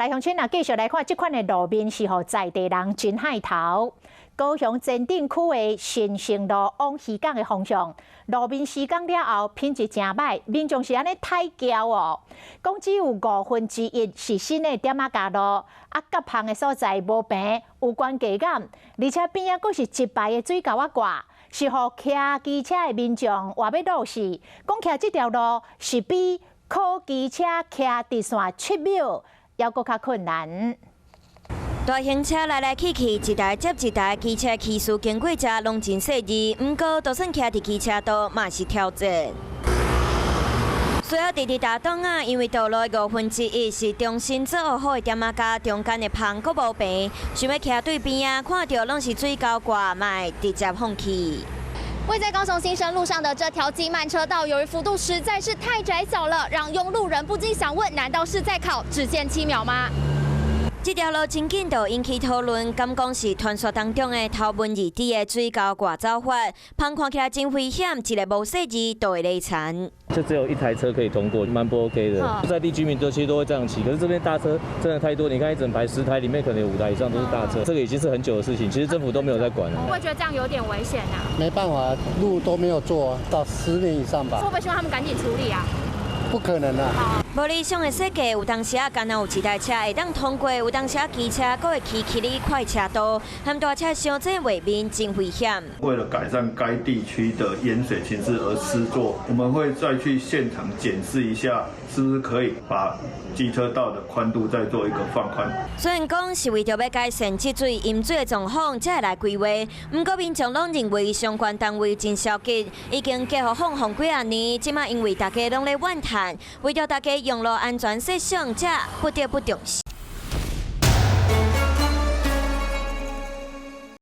来乡亲啊，继续来看这款的路面是互在地人真海头。高雄前镇区的新生路往渔港的方向，路面施工了后，品质真歹，民众是安尼太骄哦。讲只有1/5是新的点仔架路，啊，甲旁的所在无平，有关价感，而且边仔阁是一排的水沟挂，是互骑机车的民众话要路死。讲骑这条路是比靠机车骑直线7秒还阁较困难。 大型车来来去去，一台接一台机车骑士经过这拢真细致，不过就算骑伫机车道嘛是挑战。需要直直打档啊，因为道路的1/5是重新做好的点仔架，中间的棚阁无平，想要骑对边啊，看到拢是水沟挂，卖直接放弃。 位在高雄新生路上的这条机慢车道，由于幅度实在是太窄小了，让用路人不禁想问：难道是在考只限7秒吗？ 这条路真紧就引起讨论，敢讲是传说当中的头文字 D 的水沟挂走法，旁看起来真危险，一个无细致都会累残。就只有一台车可以通过，蛮不 OK 的。在地居民其实都会这样骑，可是这边大车真的太多，你看一整排10台里面可能有5台以上都是大车，这个已经是很久的事情，其实政府都没有在管了。会不会觉得这样有点危险啊？没办法，路都没有做到10年以上吧。会不会希望他们赶紧处理啊？ 不可能啊！无理想的设计，有当时啊，敢若有一台车会当通过，有当时啊，机车阁会骑哩快车道，和大车相争画面真危险。为了改善该地区的淹水情势而施作，我们会再去现场检视一下，是不是可以把机车道的宽度再做一个放宽。虽然讲是为着要改善积水淹水的状况才会来规划，不过民众拢认为相关单位真消极，已经结合放几啊年，即马因为大家拢咧怨叹。为着大家用路安全设想，才不得不重视。